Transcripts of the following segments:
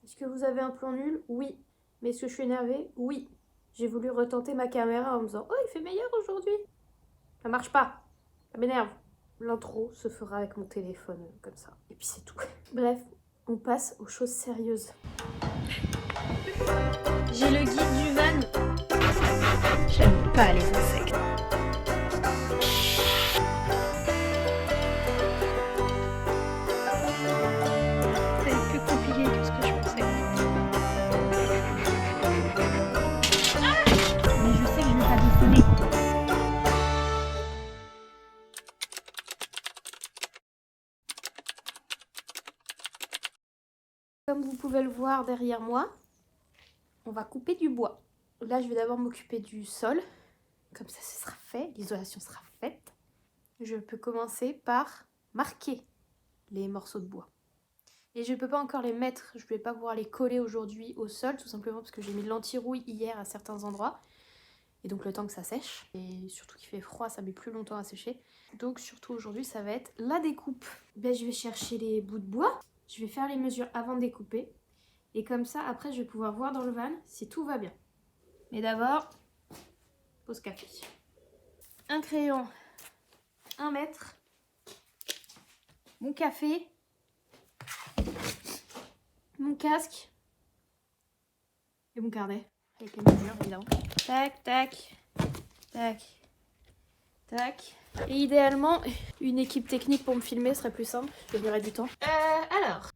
Est-ce que vous avez un plan nul? Oui. Mais est-ce que je suis énervée? Oui. J'ai voulu retenter ma caméra en me disant « Oh, il fait meilleur aujourd'hui !» Ça marche pas. Ça m'énerve. L'intro se fera avec mon téléphone, comme ça. Et puis c'est tout. Bref, on passe aux choses sérieuses. J'ai le guide du van. J'aime pas les insectes. C'est plus compliqué que ce que je pensais. Mais je sais que je vais pas dessiner. Comme vous pouvez le voir derrière moi, on va couper du bois. Là, je vais d'abord m'occuper du sol. Comme ça, ce sera fait. L'isolation sera faite. Je peux commencer par marquer les morceaux de bois. Et je ne peux pas encore les mettre. Je ne vais pas pouvoir les coller aujourd'hui au sol, tout simplement parce que j'ai mis de l'anti-rouille hier à certains endroits. Et donc le temps que ça sèche. Et surtout qu'il fait froid, ça met plus longtemps à sécher. Donc surtout aujourd'hui, ça va être la découpe. Ben, je vais chercher les bouts de bois. Je vais faire les mesures avant de découper. Et comme ça, après, je vais pouvoir voir dans le van si tout va bien. Mais d'abord, pause café. Un crayon, 1 mètre. Mon café. Mon casque. Et mon carnet. Avec les mesures, évidemment. Tac, tac, tac, tac. Et idéalement, une équipe technique pour me filmer serait plus simple. Je gagnerais du temps. Alors...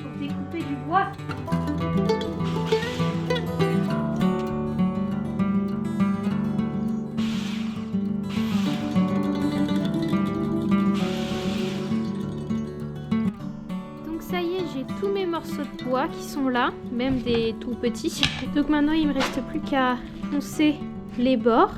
pour découper du bois. Donc ça y est, j'ai tous mes morceaux de bois qui sont là, même des tout petits. Donc maintenant il me reste plus qu'à poncer les bords.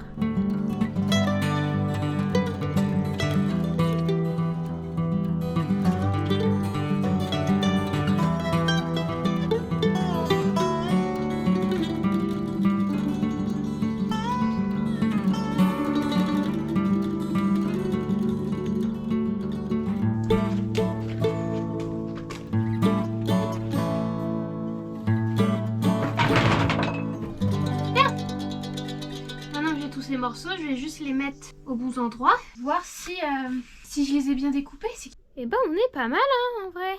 Ces morceaux, je vais juste les mettre aux bons endroits, voir si je les ai bien découpés. Et ben on est pas mal hein, en vrai.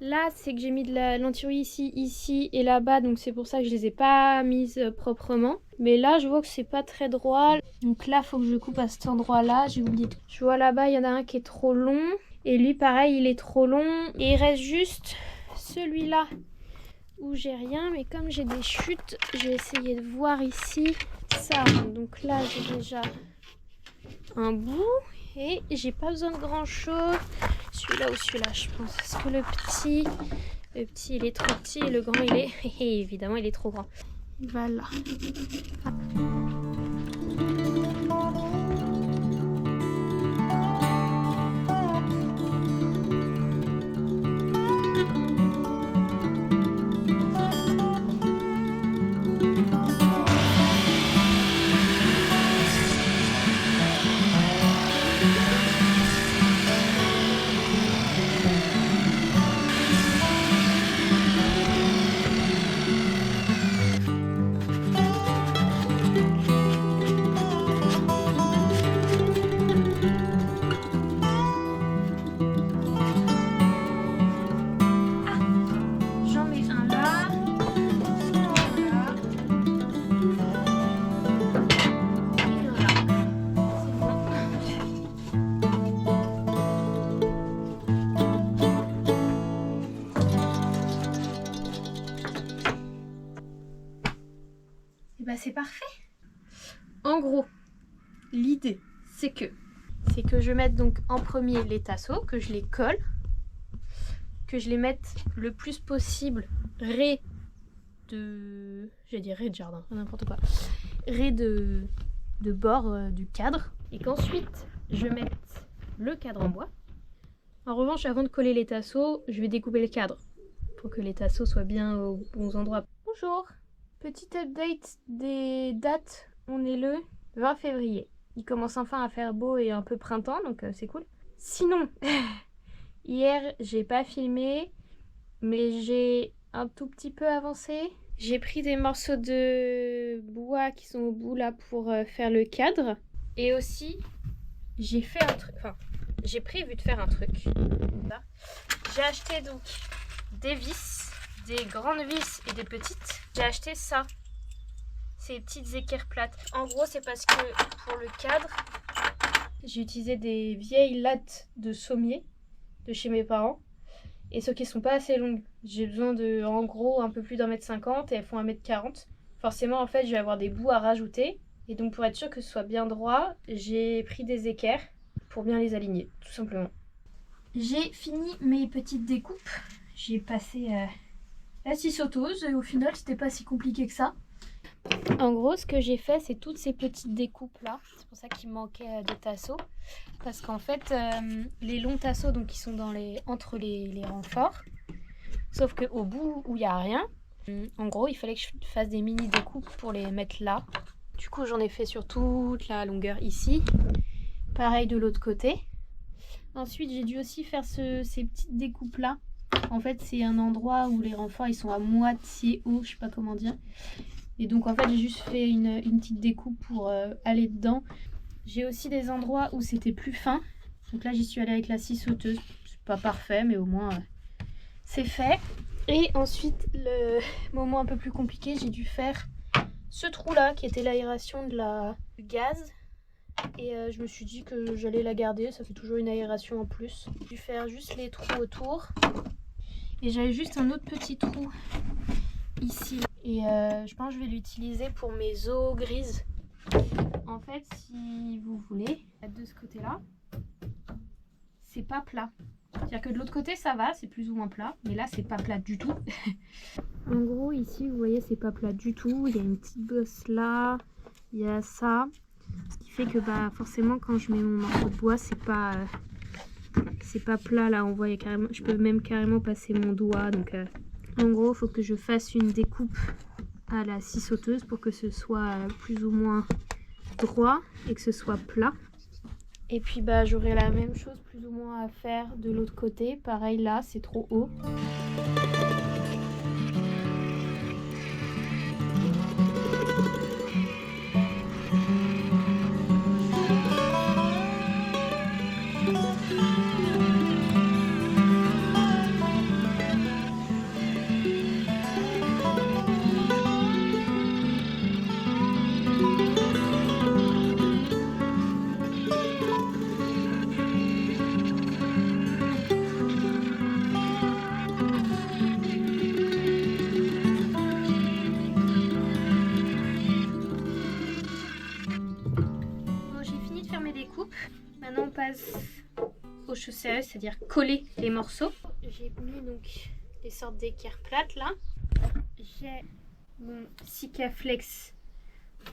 Là c'est que j'ai mis de l'anti-rouille ici et là-bas, donc c'est pour ça que je les ai pas mises proprement. Mais là je vois que c'est pas très droit, donc là faut que je coupe à cet endroit là, j'ai oublié. Je vois là-bas il y en a un qui est trop long et lui pareil il est trop long et il reste juste celui-là où j'ai rien, mais comme j'ai des chutes, je vais essayer de voir ici ça. Donc là j'ai déjà un bout et j'ai pas besoin de grand chose. Celui-là ou celui-là je pense, parce que le petit il est trop petit et le grand il est évidemment il est trop grand. Voilà. Bah c'est parfait. En gros, l'idée c'est que je mette donc en premier les tasseaux, que je les colle, que je les mette le plus possible raies de... J'allais dire raies de jardin, n'importe quoi. Raies de bord du cadre. Et qu'ensuite je mette le cadre en bois. En revanche, avant de coller les tasseaux, je vais découper le cadre pour que les tasseaux soient bien aux bons endroits. Bonjour, petit update des dates. On est le 20 février. Il commence enfin à faire beau et un peu printemps, donc c'est cool. Sinon, hier, j'ai pas filmé, mais j'ai un tout petit peu avancé. J'ai pris des morceaux de bois qui sont au bout là pour faire le cadre. Et aussi, j'ai fait un truc, enfin, j'ai prévu de faire un truc. J'ai acheté donc des vis, des grandes vis et des petites. J'ai acheté ça, ces petites équerres plates. En gros, c'est parce que pour le cadre, j'ai utilisé des vieilles lattes de sommier de chez mes parents. Et ceux qui sont pas assez longues. J'ai besoin de, en gros, un peu plus d'1m50 et elles font 1m40. Forcément, en fait, je vais avoir des bouts à rajouter. Et donc, pour être sûr que ce soit bien droit, j'ai pris des équerres pour bien les aligner, tout simplement. J'ai fini mes petites découpes. J'ai passé la scie sauteuse et au final, c'était pas si compliqué que ça. En gros, ce que j'ai fait, c'est toutes ces petites découpes-là. C'est pour ça qu'il manquait des tasseaux. Parce qu'en fait, les longs tasseaux donc, qui sont entre les renforts, sauf qu'au bout où il n'y a rien, en gros, il fallait que je fasse des mini découpes pour les mettre là. Du coup, j'en ai fait sur toute la longueur ici. Pareil de l'autre côté. Ensuite, j'ai dû aussi faire ces petites découpes-là. En fait, c'est un endroit où les renforts ils sont à moitié hauts, je sais pas comment dire. Et donc, en fait, j'ai juste fait une petite découpe pour aller dedans. J'ai aussi des endroits où c'était plus fin. Donc là, j'y suis allée avec la scie sauteuse. C'est pas parfait, mais au moins, c'est fait. Et ensuite, le moment un peu plus compliqué, j'ai dû faire ce trou-là, qui était l'aération du gaz. Et je me suis dit que j'allais la garder. Ça fait toujours une aération en plus. J'ai dû faire juste les trous autour. Et j'avais juste un autre petit trou ici. Et je pense que je vais l'utiliser pour mes eaux grises. En fait, si vous voulez, de ce côté-là, c'est pas plat. C'est-à-dire que de l'autre côté, ça va, c'est plus ou moins plat. Mais là, c'est pas plat du tout. En gros, ici, vous voyez, c'est pas plat du tout. Il y a une petite bosse là. Il y a ça. Ce qui fait que forcément, quand je mets mon morceau de bois, c'est pas plat là. On voit carrément, je peux même carrément passer mon doigt. Donc, en gros, il faut que je fasse une découpe à la scie sauteuse pour que ce soit plus ou moins droit et que ce soit plat. Et puis j'aurai la même chose plus ou moins à faire de l'autre côté. Pareil là, c'est trop haut. Maintenant on passe au chaussettes, c'est-à-dire coller les morceaux. J'ai mis donc des sortes d'équerres plates là. J'ai mon Sikaflex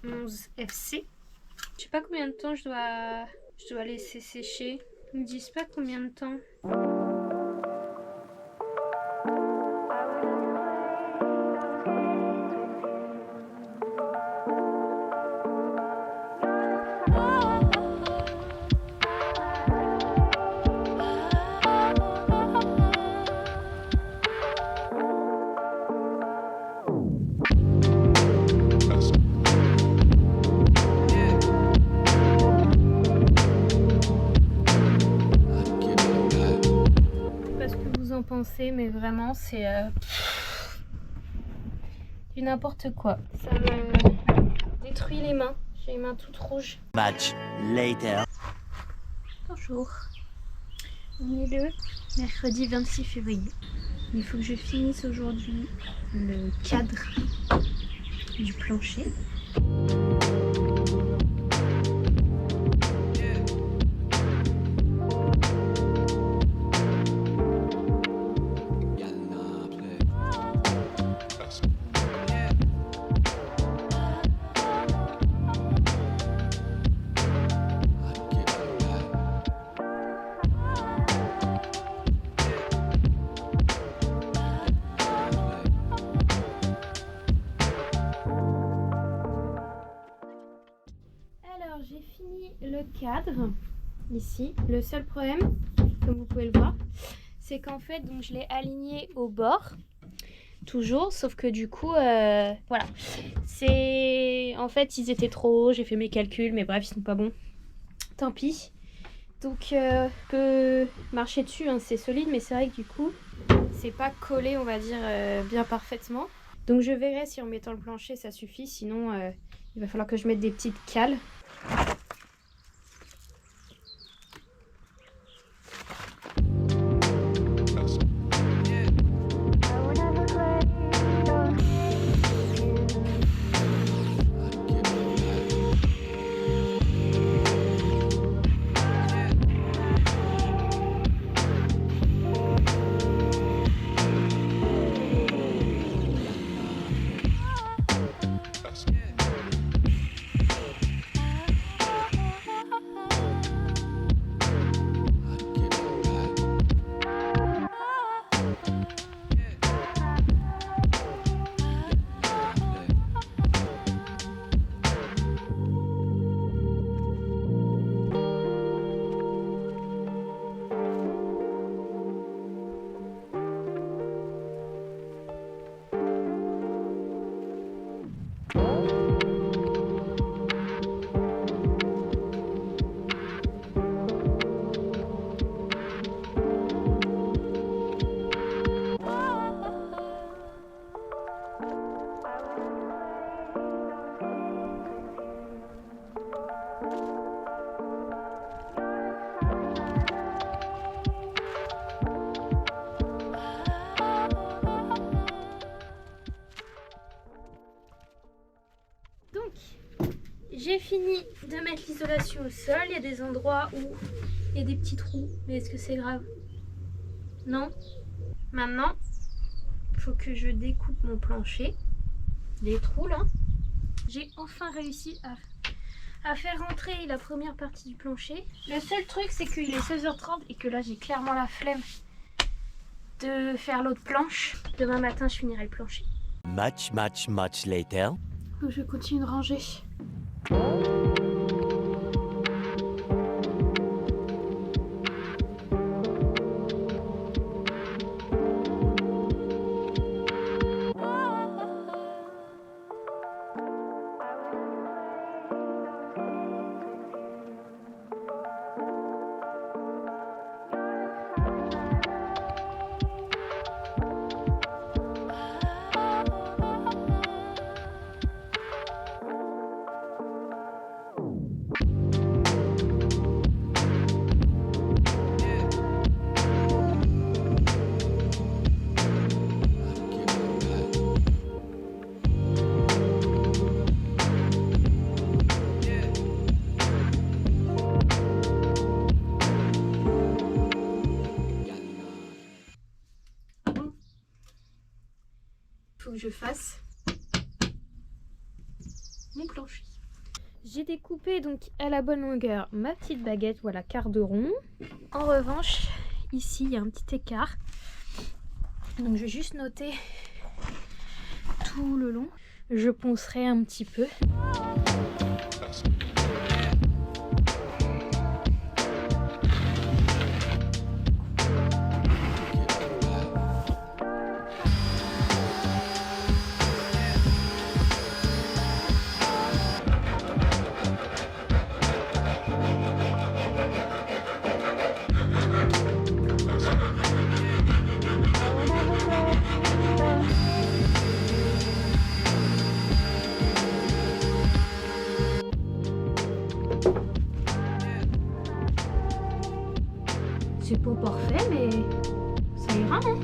11 FC. Je sais pas combien de temps je dois laisser sécher. Ils me disent pas combien de temps. Penser, mais vraiment c'est du n'importe quoi. Ça me détruit les mains. J'ai les mains toutes rouges. Much later. Bonjour. On est le mercredi 26 février. Il faut que je finisse aujourd'hui le cadre du plancher. cadre ici. Le seul problème, comme vous pouvez le voir, c'est qu'en fait donc je l'ai aligné au bord toujours, sauf que du coup voilà, c'est en fait ils étaient trop hauts, j'ai fait mes calculs mais bref ils sont pas bons, tant pis. Donc je peux marcher dessus, hein, c'est solide, mais c'est vrai que du coup c'est pas collé, on va dire, bien parfaitement. Donc je verrai si en mettant le plancher ça suffit, sinon il va falloir que je mette des petites cales. J'ai fini de mettre l'isolation au sol. Il y a des endroits où il y a des petits trous. Mais est-ce que c'est grave? Non. Maintenant, il faut que je découpe mon plancher. Les trous là. J'ai enfin réussi à faire rentrer la première partie du plancher. Le seul truc, c'est qu'il est 16h30 et que là, j'ai clairement la flemme de faire l'autre planche. Demain matin, je finirai le plancher. Much later. Donc, je continue de ranger. Faut que je fasse mon plancher. J'ai découpé donc à la bonne longueur ma petite baguette, voilà, quart de rond. En revanche, ici il y a un petit écart. Donc je vais juste noter tout le long. Je poncerai un petit peu. C'est pas parfait, mais ça ira, hein.